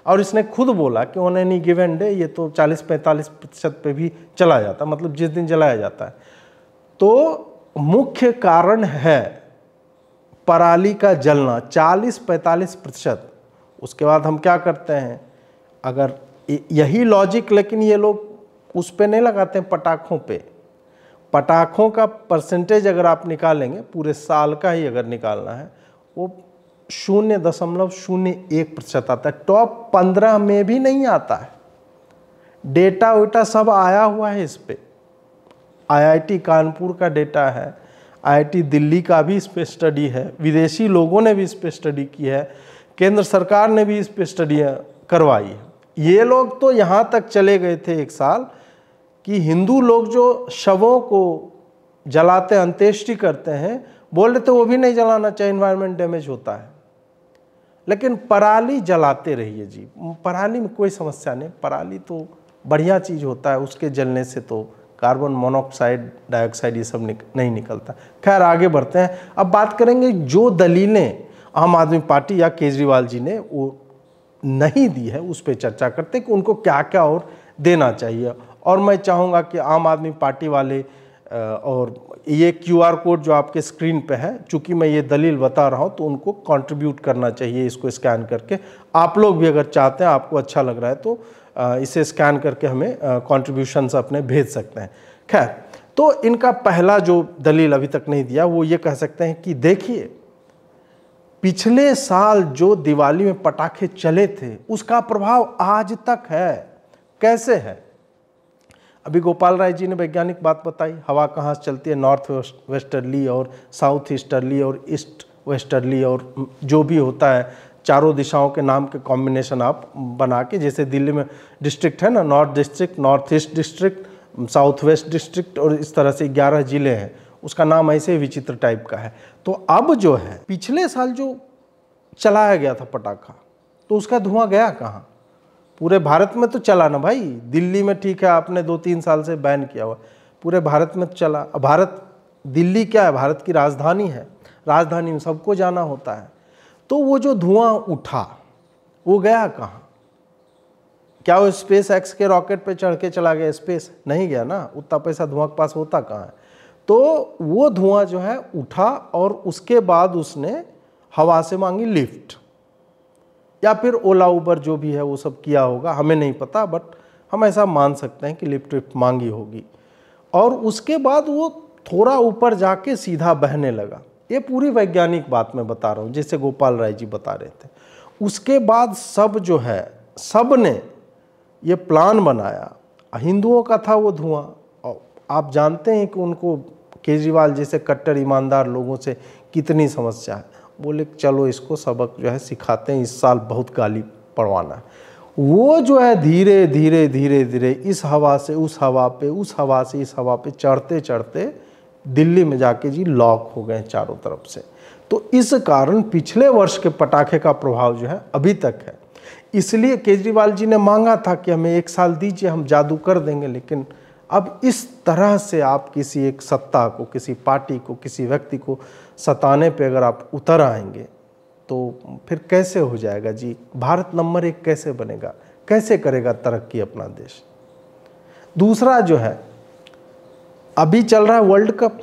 A: और इसने खुद बोला कि ऑन एनी गिवन डे ये तो 40-45% पे भी चला जाता है, मतलब जिस दिन जलाया जाता है। तो मुख्य कारण है पराली का जलना 40-45%। उसके बाद हम क्या करते हैं, अगर यही लॉजिक, लेकिन ये लोग उस पे नहीं लगाते हैं, पटाखों पे। पटाखों का परसेंटेज अगर आप निकालेंगे, पूरे साल का ही अगर निकालना है, वो 0.01% आता है। टॉप 15 में भी नहीं आता है। डेटा वेटा सब आया हुआ है इस पे। IIT कानपुर का डेटा है, IIT दिल्ली का भी इस पे स्टडी है, विदेशी लोगों ने भी इस पे स्टडी की है, केंद्र सरकार ने भी इस पे स्टडियाँ करवाई है। ये लोग तो यहाँ तक चले गए थे एक साल कि हिंदू लोग जो शवों को जलाते, अंत्येष्टि करते हैं, बोल रहे थे वो भी नहीं जलाना चाहिए, एनवायरनमेंट डैमेज होता है। लेकिन पराली जलाते रहिए जी, पराली में कोई समस्या नहीं, पराली तो बढ़िया चीज़ होता है, उसके जलने से तो कार्बन मोनोऑक्साइड, डाइऑक्साइड ये सब नहीं निकलता। खैर आगे बढ़ते हैं। अब बात करेंगे जो दलीलें आम आदमी पार्टी या केजरीवाल जी ने वो नहीं दी है, उस पर चर्चा करते हैं कि उनको क्या क्या और देना चाहिए। और मैं चाहूँगा कि आम आदमी पार्टी वाले, और ये QR कोड जो आपके स्क्रीन पे है, चूँकि मैं ये दलील बता रहा हूँ, तो उनको कंट्रीब्यूट करना चाहिए इसको स्कैन करके। आप लोग भी अगर चाहते हैं, आपको अच्छा लग रहा है, तो इसे स्कैन करके हमें कंट्रीब्यूशंस अपने भेज सकते हैं। खैर, तो इनका पहला जो दलील अभी तक नहीं दिया, वो ये कह सकते हैं कि देखिए, पिछले साल जो दिवाली में पटाखे चले थे, उसका प्रभाव आज तक है। कैसे है? अभी गोपाल राय जी ने वैज्ञानिक बात बताई, हवा कहाँ से चलती है, नॉर्थ वेस्टर्ली और साउथ ईस्टर्ली और ईस्ट वेस्टर्ली, और जो भी होता है, चारों दिशाओं के नाम के कॉम्बिनेशन आप बना के, जैसे दिल्ली में डिस्ट्रिक्ट है ना, north district, north east district, south west district, और इस तरह से 11 जिले हैं, उसका नाम ऐसे विचित्र टाइप का है। तो अब जो है, पिछले साल जो चलाया गया था पटाखा, तो उसका धुआं गया कहाँ? पूरे भारत में तो चला ना भाई। दिल्ली में ठीक है, आपने 2-3 साल से बैन किया हुआ, पूरे भारत में तो चला। भारत, दिल्ली क्या है, भारत की राजधानी है, राजधानी में सबको जाना होता है। तो वो जो धुआं उठा वो गया कहाँ? क्या वो स्पेस एक्स के रॉकेट पे चढ़ के चला गया स्पेस? नहीं गया ना, उतना पैसा धुआं के पास होता कहाँ है। तो वो धुआं जो है उठा और उसके बाद उसने हवा से मांगी लिफ्ट, या फिर ओला उबर जो भी है वो सब किया होगा, हमें नहीं पता, बट हम ऐसा मान सकते हैं कि लिफ्ट विफ्ट मांगी होगी। और उसके बाद वो थोड़ा ऊपर जाके सीधा बहने लगा। ये पूरी वैज्ञानिक बात मैं बता रहा हूँ, जैसे गोपाल राय जी बता रहे थे। उसके बाद सब जो है, सब ने ये प्लान बनाया। हिंदुओं का था वो धुआं, और आप जानते हैं कि उनको केजरीवाल जैसे कट्टर ईमानदार लोगों से कितनी समस्या है। बोले चलो इसको सबक जो है सिखाते हैं, इस साल बहुत गाली पड़वाना है। वो जो है धीरे धीरे धीरे धीरे इस हवा से उस हवा पे, उस हवा से इस हवा पे चढ़ते चढ़ते दिल्ली में जाके जी लॉक हो गए चारों तरफ से। तो इस कारण पिछले वर्ष के पटाखे का प्रभाव जो है अभी तक है। इसलिए केजरीवाल जी ने मांगा था कि हमें 1 साल दीजिए, हम जादू कर देंगे। लेकिन अब इस तरह से आप किसी एक सत्ता को, किसी पार्टी को, किसी व्यक्ति को सताने पे अगर आप उतर आएंगे तो फिर कैसे हो जाएगा जी? भारत नंबर 1 कैसे बनेगा? कैसे करेगा तरक्की अपना देश? दूसरा जो है, अभी चल रहा है वर्ल्ड कप।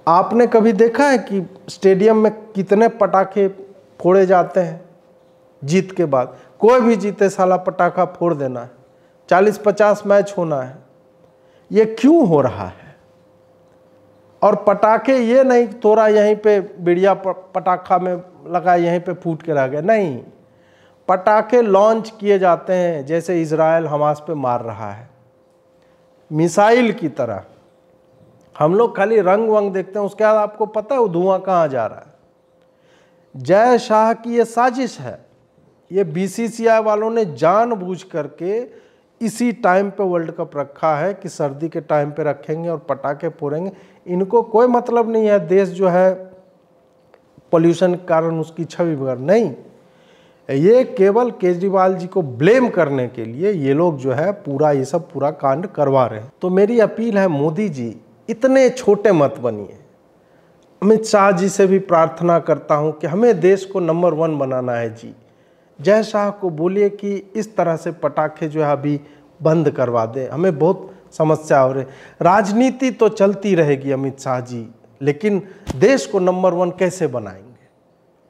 A: आपने कभी देखा है कि स्टेडियम में कितने पटाखे फोड़े जाते हैं जीत के बाद? कोई भी जीते साला पटाखा फोड़ देना है, 40-50 मैच होना है। ये क्यों हो रहा है? और पटाखे ये नहीं तोड़ा यहीं पे बिड़िया पटाखा में लगा यहीं पे फूट के रह गए, नहीं। पटाखे लॉन्च किए जाते हैं जैसे इजराइल हमास पे मार रहा है, मिसाइल की तरह। हम लोग खाली रंग वंग देखते हैं, उसके बाद आपको पता है वो धुआं कहाँ जा रहा है? जय शाह की ये साजिश है। ये बीसीसीआई वालों ने जानबूझ करके इसी टाइम पे वर्ल्ड कप रखा है कि सर्दी के टाइम पे रखेंगे और पटाखे फोड़ेंगे। इनको कोई मतलब नहीं है देश जो है पोल्यूशन के कारण उसकी छवि बिगड़, नहीं। ये केवल केजरीवाल जी को ब्लेम करने के लिए ये लोग जो है ये सब पूरा कांड करवा रहे हैं। तो मेरी अपील है, मोदी जी इतने छोटे मत बनिए। अमित शाह जी से भी प्रार्थना करता हूं कि हमें देश को नंबर 1 बनाना है जी। जय शाह को बोलिए कि इस तरह से पटाखे जो है अभी बंद करवा दे, हमें बहुत समस्या हो रही। राजनीति तो चलती रहेगी अमित शाह जी, लेकिन देश को नंबर 1 कैसे बनाएंगे?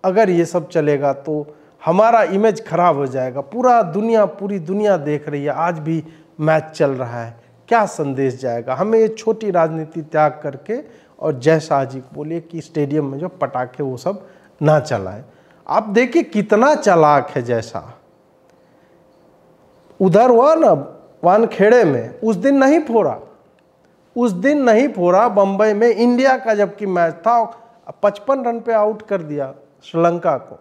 A: अगर ये सब चलेगा तो हमारा इमेज खराब हो जाएगा। पूरी दुनिया देख रही है, आज भी मैच चल रहा है, क्या संदेश जाएगा? हमें ये छोटी राजनीति त्याग करके और जय शाह जी को बोलिए कि स्टेडियम में जो पटाखे वो सब ना चलाएं। आप देखिए कितना चालाक है जय शाह। उधर हुआ ना वानखेड़े में, उस दिन नहीं फोड़ा बंबई में, इंडिया का जबकि मैच था, 55 रन पे आउट कर दिया श्रीलंका को।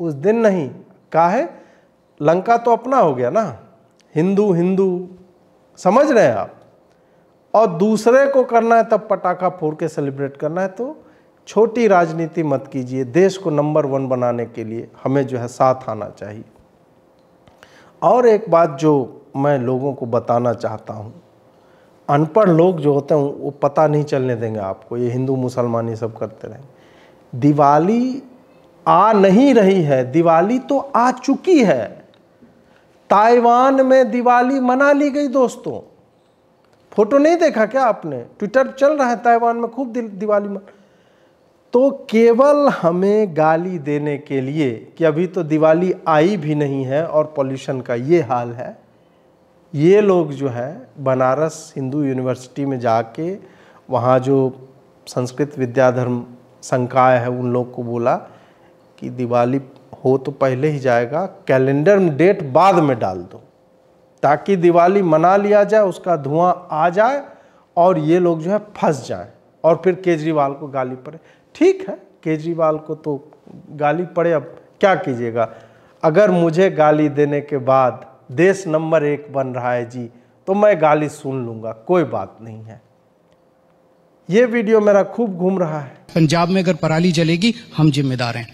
A: उस दिन नहीं, काहे? लंका तो अपना हो गया ना, हिंदू समझ रहे हैं आप। और दूसरे को करना है तब पटाखा फोड़ के सेलिब्रेट करना है। तो छोटी राजनीति मत कीजिए। देश को नंबर 1 बनाने के लिए हमें जो है साथ आना चाहिए। और एक बात जो मैं लोगों को बताना चाहता हूँ, अनपढ़ लोग जो होते हैं वो पता नहीं चलने देंगे आपको, ये हिंदू मुसलमान ये सब करते रहेंगे। दिवाली आ नहीं रही है, दिवाली तो आ चुकी है। ताइवान में दिवाली मना ली गई दोस्तों। फोटो नहीं देखा क्या आपने? ट्विटर चल रहा है, ताइवान में खूब दिवाली तो केवल हमें गाली देने के लिए कि अभी तो दिवाली आई भी नहीं है और पॉल्यूशन का ये हाल है, ये लोग जो है बनारस हिंदू यूनिवर्सिटी में जाके वहाँ जो संस्कृत विद्याधर्म संकाय है उन लोग को बोला कि दिवाली हो तो पहले ही जाएगा, कैलेंडर में डेट बाद में डाल दो ताकि दिवाली मना लिया जाए, उसका धुआं आ जाए और ये लोग जो है फंस जाएं और फिर केजरीवाल को गाली पड़े। ठीक है, केजरीवाल को तो गाली पड़े, अब क्या कीजिएगा। अगर मुझे गाली देने के बाद देश नंबर 1 बन रहा है जी तो मैं गाली सुन लूँगा, कोई बात नहीं है। ये वीडियो मेरा खूब घूम रहा है।
F: पंजाब में अगर पराली जलेगी हम जिम्मेदार हैं,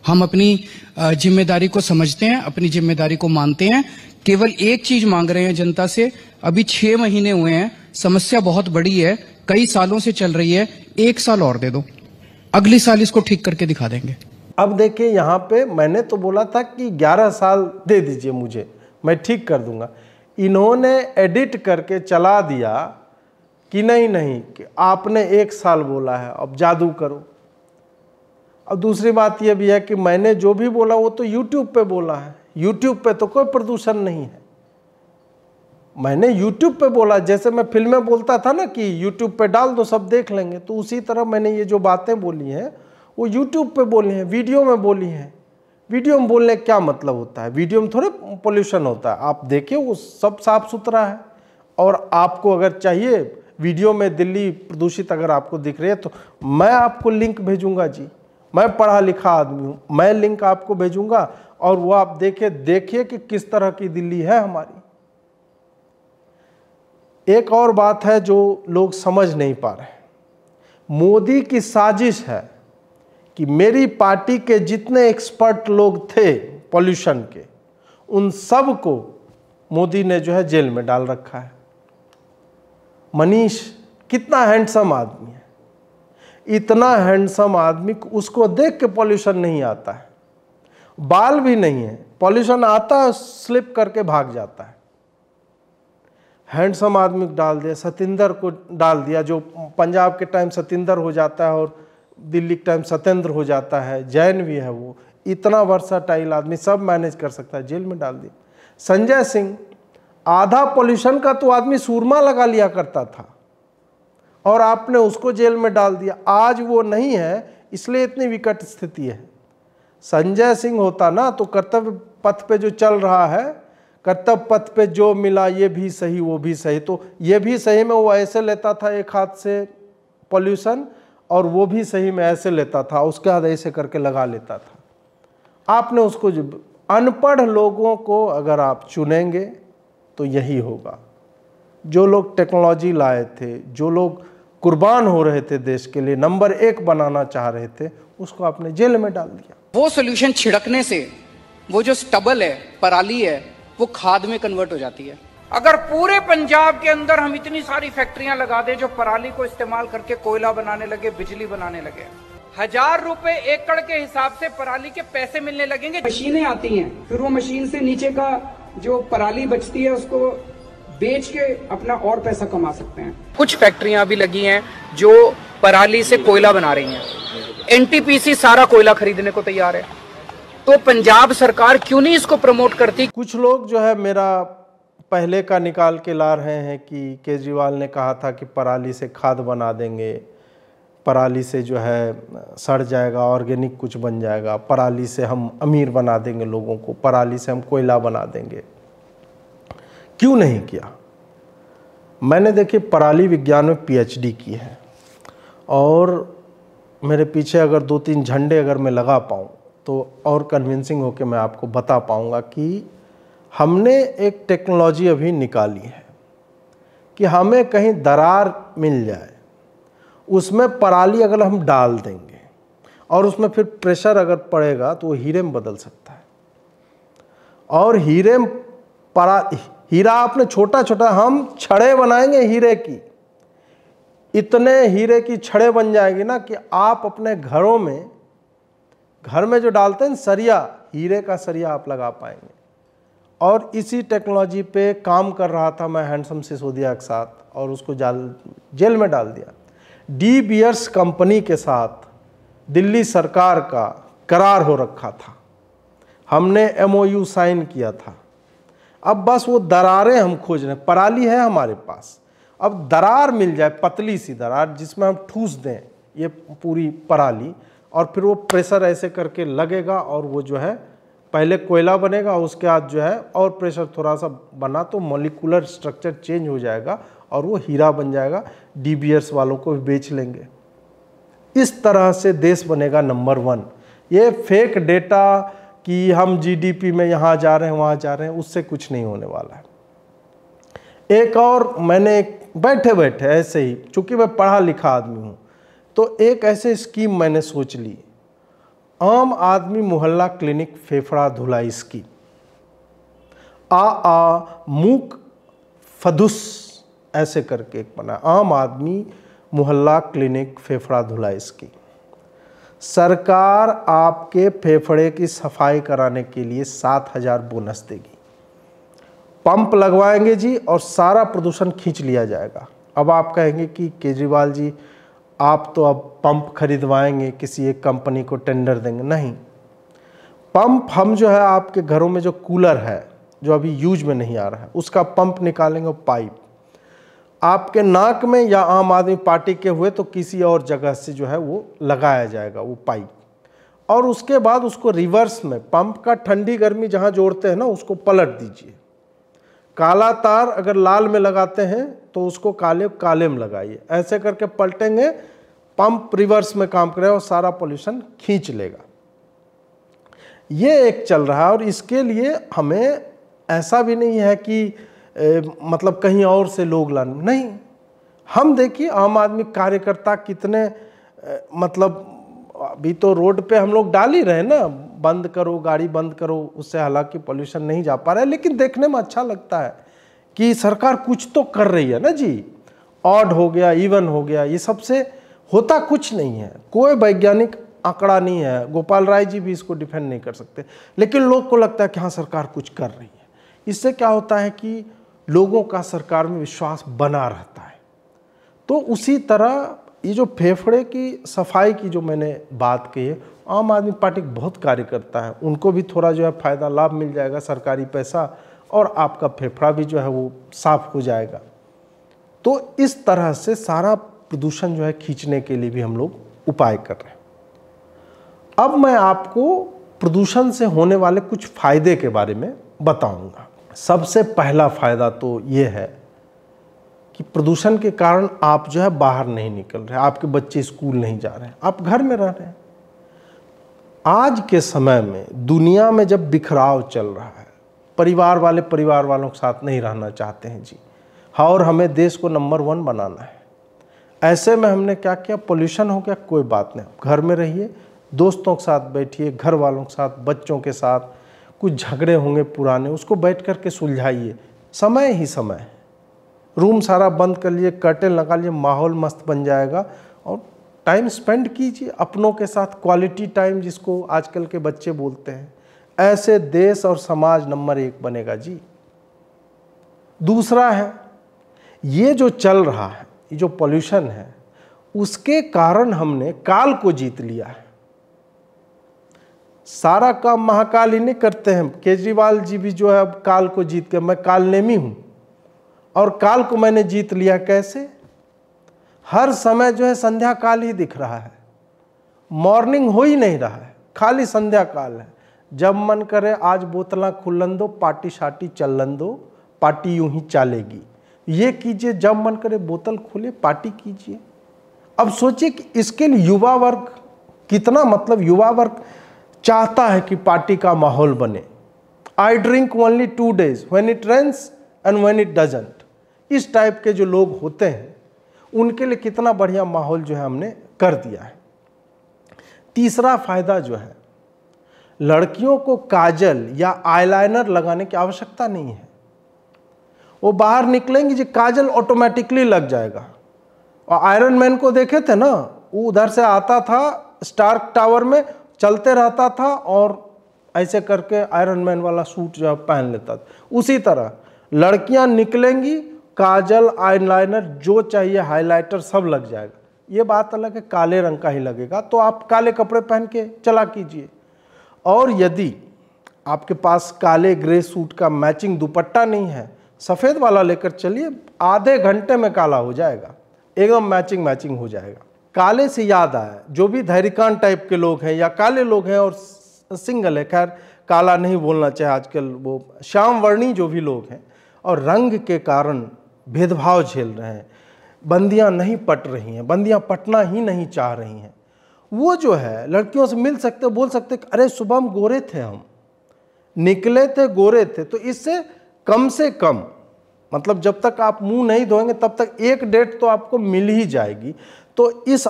F: हम अपनी जिम्मेदारी को समझते हैं, अपनी जिम्मेदारी को मानते हैं। केवल एक चीज मांग रहे हैं जनता से। अभी 6 महीने हुए हैं, समस्या बहुत बड़ी है, कई सालों से चल रही है, 1 साल और दे दो, अगली साल इसको ठीक करके दिखा देंगे।
A: अब देखिए यहाँ पे मैंने तो बोला था कि 11 साल दे दीजिए मुझे, मैं ठीक कर दूंगा। इन्होंने एडिट करके चला दिया कि नहीं कि आपने 1 साल बोला है, अब जादू करो। अब दूसरी बात यह भी है कि मैंने जो भी बोला वो तो YouTube पे बोला है, YouTube पे तो कोई प्रदूषण नहीं है। मैंने YouTube पे बोला, जैसे मैं फिल्में बोलता था ना कि YouTube पे डाल दो सब देख लेंगे, तो उसी तरह मैंने ये जो बातें बोली हैं वो YouTube पे बोली हैं, वीडियो में बोली हैं। वीडियो में बोलने का क्या मतलब होता है? वीडियो में थोड़े पोल्यूशन होता है, आप देखिए वो सब साफ सुथरा है। और आपको अगर चाहिए वीडियो में दिल्ली प्रदूषित अगर आपको दिख रही है तो मैं आपको लिंक भेजूंगा जी, मैं पढ़ा लिखा आदमी हूँ, मैं लिंक आपको भेजूंगा और वो आप देखिए कि किस तरह की दिल्ली है हमारी। एक और बात है जो लोग समझ नहीं पा रहे, मोदी की साजिश है कि मेरी पार्टी के जितने एक्सपर्ट लोग थे पॉल्यूशन के, उन सब को मोदी ने जो है जेल में डाल रखा है। मनीष कितना हैंडसम आदमी है, इतना हैंडसम आदमी, उसको देख के पॉल्यूशन नहीं आता है, बाल भी नहीं है, पॉल्यूशन आता है स्लिप करके भाग जाता है। हैंडसम आदमी को डाल दिया, सतेंद्र को डाल दिया, जो पंजाब के टाइम सतेंद्र हो जाता है और दिल्ली के टाइम सतेंद्र हो जाता है, जैन भी है वो, इतना वर्साटाइल आदमी, सब मैनेज कर सकता है, जेल में डाल दिया। संजय सिंह, आधा पॉल्यूशन का तो आदमी सूरमा लगा लिया करता था और आपने उसको जेल में डाल दिया। आज वो नहीं है, इसलिए इतनी विकट स्थिति है। संजय सिंह होता ना तो कर्तव्य पथ पे जो चल रहा है, कर्तव्य पथ पे जो मिला ये भी सही वो भी सही, तो ये भी सही में वो ऐसे लेता था एक हाथ से पॉल्यूशन और वो भी सही में ऐसे लेता था, उसके हाथ ऐसे करके लगा लेता था। आपने उसको अनपढ़ लोगों को अगर आप चुनेंगे तो यही होगा। जो लोग टेक्नोलॉजी लाए थे, जो लोग कुर्बान हो रहे थे देश के लिए, नंबर 1 बनाना चाह रहे थे, उसको आपने जेल में डाल दिया।
F: वो सोल्यूशन छिड़कने से वो जो स्टबल है, पराली है, वो खाद में कन्वर्ट हो जाती है।
G: अगर पूरे पंजाब के अंदर हम इतनी सारी फैक्ट्रियां लगा दें जो पराली को इस्तेमाल करके कोयला बनाने लगे, बिजली बनाने लगे, 1000 रुपए एकड़ के हिसाब से पराली के पैसे मिलने लगेंगे।
H: मशीनें आती हैं, फिर वो मशीन से नीचे का जो पराली बचती है उसको बेच के अपना और पैसा कमा सकते हैं।
G: कुछ फैक्ट्रियां अभी लगी हैं जो पराली से कोयला बना रही हैं, एनटीपीसी सारा कोयला खरीदने को तैयार है, तो पंजाब सरकार क्यों नहीं इसको प्रमोट करती?
A: कुछ लोग जो है मेरा पहले का निकाल के ला रहे हैं कि केजरीवाल ने कहा था कि पराली से खाद बना देंगे, पराली से जो है सड़ जाएगा, ऑर्गेनिक कुछ बन जाएगा, पराली से हम अमीर बना देंगे लोगों को, पराली से हम कोयला बना देंगे। क्यों नहीं किया? मैंने देखिए पराली विज्ञान में पीएचडी की है और मेरे पीछे अगर 2-3 झंडे अगर मैं लगा पाऊँ तो और कन्विंसिंग होकर मैं आपको बता पाऊँगा कि हमने एक टेक्नोलॉजी अभी निकाली है कि हमें कहीं दरार मिल जाए, उसमें पराली अगर हम डाल देंगे और उसमें फिर प्रेशर अगर पड़ेगा तो वो हीरे में बदल सकता है। और हीरा आपने छोटा छोटा, हम छड़े बनाएंगे हीरे की, इतने हीरे की छड़े बन जाएगी ना कि आप अपने घरों में, घर में जो डालते हैं सरिया, हीरे का सरिया आप लगा पाएंगे। और इसी टेक्नोलॉजी पे काम कर रहा था मैं हैंडसम सिसोदिया के साथ, और उसको जेल में डाल दिया। डी बियर्स कंपनी के साथ दिल्ली सरकार का करार हो रखा था, हमने MOU साइन किया था। अब बस वो दरारें हम खोज रहे हैं। पराली है हमारे पास, अब दरार मिल जाए, पतली सी दरार जिसमें हम ठूस दें ये पूरी पराली, और फिर वो प्रेशर ऐसे करके लगेगा और वो जो है पहले कोयला बनेगा, उसके बाद जो है और प्रेशर थोड़ा सा बना तो मॉलिक्यूलर स्ट्रक्चर चेंज हो जाएगा और वो हीरा बन जाएगा। डी बियर्स वालों को भी बेच लेंगे। इस तरह से देश बनेगा नंबर 1। ये फेक डेटा कि हम GDP में यहाँ जा रहे हैं वहाँ जा रहे हैं, उससे कुछ नहीं होने वाला है। एक और मैंने बैठे बैठे ऐसे ही, चूँकि मैं पढ़ा लिखा आदमी हूँ, तो एक ऐसे स्कीम मैंने सोच ली, आम आदमी मोहल्ला क्लिनिक फेफड़ा धुलाई स्कीम। मूक फदुस ऐसे करके एक बना, आम आदमी मोहल्ला क्लिनिक फेफड़ा धुलाई स्कीम। सरकार आपके फेफड़े की सफाई कराने के लिए 7,000 बोनस देगी। पंप लगवाएंगे जी और सारा प्रदूषण खींच लिया जाएगा। अब आप कहेंगे कि केजरीवाल जी आप तो अब पंप खरीदवाएंगे, किसी एक कंपनी को टेंडर देंगे। नहीं, पंप हम जो है आपके घरों में जो कूलर है जो अभी यूज में नहीं आ रहा है उसका पंप निकालेंगे, पाइप आपके नाक में या आम आदमी पार्टी के हुए तो किसी और जगह से जो है वो लगाया जाएगा वो पाइप, और उसके बाद उसको रिवर्स में पंप का ठंडी गर्मी जहाँ जोड़ते हैं ना उसको पलट दीजिए। काला तार अगर लाल में लगाते हैं तो उसको काले में लगाइए। ऐसे करके पलटेंगे, पंप रिवर्स में काम करेगा और सारा पोल्यूशन खींच लेगा। ये एक चल रहा है और इसके लिए हमें ऐसा भी नहीं है कि मतलब कहीं और से लोग लाने, नहीं। हम देखिए आम आदमी कार्यकर्ता कितने मतलब अभी तो रोड पे हम लोग डाल ही रहे हैं ना, बंद करो गाड़ी बंद करो, उससे हालांकि पोल्यूशन नहीं जा पा रहा है, लेकिन देखने में अच्छा लगता है कि सरकार कुछ तो कर रही है ना जी। ऑड हो गया, इवन हो गया, ये सबसे होता कुछ नहीं है, कोई वैज्ञानिक आंकड़ा नहीं है। गोपाल राय जी भी इसको डिफेंड नहीं कर सकते, लेकिन लोग को लगता है कि हाँ सरकार कुछ कर रही है। इससे क्या होता है कि लोगों का सरकार में विश्वास बना रहता है। तो उसी तरह ये जो फेफड़े की सफाई की जो मैंने बात कही है, आम आदमी पार्टी बहुत कार्य करता है, उनको भी थोड़ा जो है फायदा लाभ मिल जाएगा, सरकारी पैसा, और आपका फेफड़ा भी जो है वो साफ हो जाएगा। तो इस तरह से सारा प्रदूषण जो है खींचने के लिए भी हम लोग उपाय कर रहे हैं। अब मैं आपको प्रदूषण से होने वाले कुछ फायदे के बारे में बताऊंगा। सबसे पहला फायदा तो ये है कि प्रदूषण के कारण आप जो है बाहर नहीं निकल रहे, आपके बच्चे स्कूल नहीं जा रहे हैं, आप घर में रह रहे हैं। आज के समय में दुनिया में जब बिखराव चल रहा है, परिवार वाले परिवार वालों के साथ नहीं रहना चाहते हैं जी, हाँ, और हमें देश को नंबर 1 बनाना है। ऐसे में हमने क्या किया, पोल्यूशन हो गया, कोई बात नहीं, घर में रहिए, दोस्तों के साथ बैठिए, घर वालों के साथ, बच्चों के साथ, कुछ झगड़े होंगे पुराने उसको बैठ कर के सुलझाइए, समय ही समय है। रूम सारा बंद कर लिए, कर्टेन लगा लिए, माहौल मस्त बन जाएगा, और टाइम स्पेंड कीजिए अपनों के साथ, क्वालिटी टाइम जिसको आजकल के बच्चे बोलते हैं। ऐसे देश और समाज नंबर 1 बनेगा जी। दूसरा है, ये जो चल रहा है, ये जो पोल्यूशन है, उसके कारण हमने काल को जीत लिया है। सारा काम महाकाल ही नहीं करते हैं, केजरीवाल जी भी जो है अब काल को जीत के, मैं कालनेमी हूं और काल को मैंने जीत लिया। कैसे? हर समय जो है संध्या काल ही दिख रहा है, मॉर्निंग हो ही नहीं रहा है, खाली संध्या काल है। जब मन करे आज बोतला खुलन दो, पार्टी शाटी चलन दो, पार्टी यूं ही चलेगी, ये कीजिए। जब मन करे बोतल खोले, पार्टी कीजिए। अब सोचिए कि इसके लिए युवा वर्ग कितना, मतलब युवा वर्ग चाहता है कि पार्टी का माहौल बने। I drink only 2 days when it rains and when it doesn't. इस टाइप के जो लोग होते हैं उनके लिए कितना बढ़िया माहौल जो है हमने कर दिया है। तीसरा फायदा जो है, लड़कियों को काजल या आईलाइनर लगाने की आवश्यकता नहीं है। वो बाहर निकलेंगी जी, काजल ऑटोमेटिकली लग जाएगा। और आयरन मैन को देखे थे ना, वो उधर से आता था स्टार्क टावर में, चलते रहता था और ऐसे करके आयरन मैन वाला सूट जो है पहन लेता था। उसी तरह लड़कियां निकलेंगी, काजल, आईलाइनर जो चाहिए, हाइलाइटर सब लग जाएगा। ये बात अलग है काले रंग का ही लगेगा, तो आप काले कपड़े पहन के चला कीजिए। और यदि आपके पास काले ग्रे सूट का मैचिंग दुपट्टा नहीं है, सफ़ेद वाला लेकर चलिए, आधे घंटे में काला हो जाएगा, एकदम मैचिंग हो जाएगा। काले से याद आया, जो भी धैर्यकान टाइप के लोग हैं या काले लोग हैं और सिंगल है, खैर काला नहीं बोलना चाहिए आजकल, वो श्याम वर्णी जो भी लोग हैं और रंग के कारण भेदभाव झेल रहे हैं, बंदियां नहीं पट रही हैं, बंदियां पटना ही नहीं चाह रही हैं, वो जो है लड़कियों से मिल सकते, बोल सकते अरे सुबह हम गोरे थे, हम निकले थे गोरे थे। तो इससे कम से कम, मतलब जब तक आप मुंह नहीं धोएंगे तब तक 1 डेट तो आपको मिल ही जाएगी। तो इस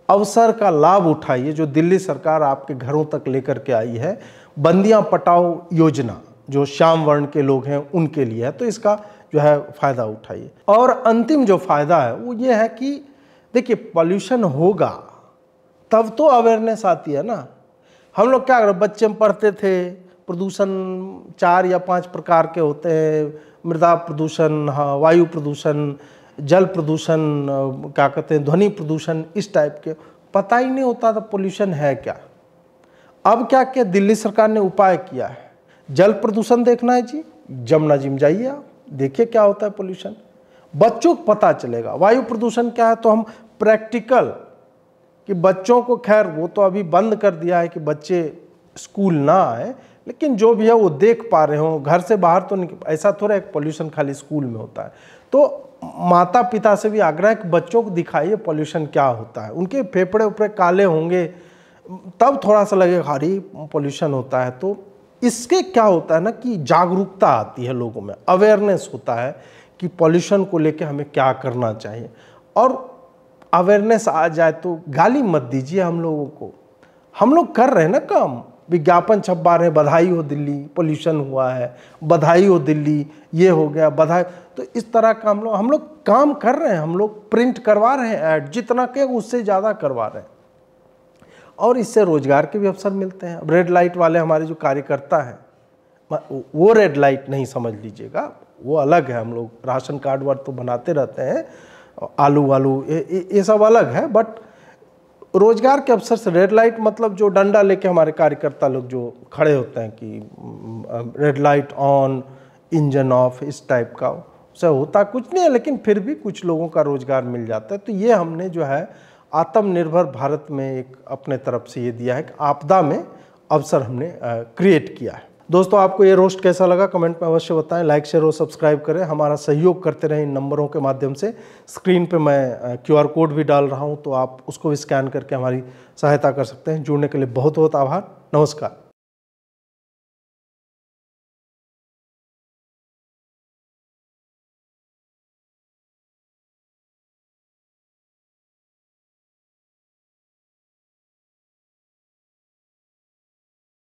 A: अवसर का लाभ उठाइए जो दिल्ली सरकार आपके घरों तक लेकर के आई है। बंदियां पटाओ योजना जो श्याम वर्ण के लोग हैं उनके लिए है, तो इसका जो है फायदा उठाइए। और अंतिम जो फायदा है वो ये है कि देखिए, पॉल्यूशन होगा तब तो अवेयरनेस आती है ना। हम लोग क्या करें, बच्चे में पढ़ते थे प्रदूषण 4 या 5 प्रकार के होते हैं, मृदा प्रदूषण, हाँ, वायु प्रदूषण, जल प्रदूषण, क्या कहते हैं, ध्वनि प्रदूषण, इस टाइप के। पता ही नहीं होता था पोल्यूशन है क्या। अब क्या किया दिल्ली सरकार ने, उपाय किया है। जल प्रदूषण देखना है जी, जमुना जी में जाइए आप, देखिए क्या होता है पोल्यूशन, बच्चों को पता चलेगा। वायु प्रदूषण क्या है तो हम प्रैक्टिकल, कि बच्चों को, खैर वो तो अभी बंद कर दिया है कि बच्चे स्कूल ना आए, लेकिन जो भी है वो देख पा रहे हो, घर से बाहर तो नहीं, ऐसा थोड़ा एक पोल्यूशन खाली स्कूल में होता है। तो माता पिता से भी आग्रह है कि बच्चों को दिखाइए पोल्यूशन क्या होता है। उनके फेफड़े उपड़े काले होंगे तब थोड़ा सा लगेगा अरे पोल्यूशन होता है। तो इसके क्या होता है ना कि जागरूकता आती है लोगों में, अवेयरनेस होता है कि पोल्यूशन को लेके हमें क्या करना चाहिए। और अवेयरनेस आ जाए तो गाली मत दीजिए हम लोगों को, हम लोग कर रहे हैं ना काम, विज्ञापन छपवा रहे हैं, बधाई हो दिल्ली पोल्यूशन हुआ है, बधाई हो दिल्ली ये हो गया, बधाई। तो इस तरह का हम लोग काम कर रहे हैं, हम लोग प्रिंट करवा रहे हैं ऐड, जितना के उससे ज़्यादा करवा रहे हैं, और इससे रोजगार के भी अवसर मिलते हैं। अब रेड लाइट वाले हमारे जो कार्यकर्ता हैं, वो रेड लाइट नहीं समझ लीजिएगा, वो अलग है। हम लोग राशन कार्ड वार्ड तो बनाते रहते हैं, आलू वालू ये सब अलग है, बट रोजगार के अवसर से रेड लाइट मतलब जो डंडा लेके हमारे कार्यकर्ता लोग जो खड़े होते हैं कि red light on, engine of, इस टाइप का, उससे होता कुछ नहीं है, लेकिन फिर भी कुछ लोगों का रोजगार मिल जाता है। तो ये हमने जो है आत्मनिर्भर भारत में एक अपने तरफ से ये दिया है कि आपदा में अवसर हमने क्रिएट किया है। दोस्तों, आपको ये रोस्ट कैसा लगा कमेंट में अवश्य बताएं, लाइक शेयर और सब्सक्राइब करें, हमारा सहयोग करते रहें इन नंबरों के माध्यम से। स्क्रीन पे मैं QR कोड भी डाल रहा हूं, तो आप उसको भी स्कैन करके हमारी सहायता कर सकते हैं। जुड़ने के लिए बहुत बहुत आभार, नमस्कार।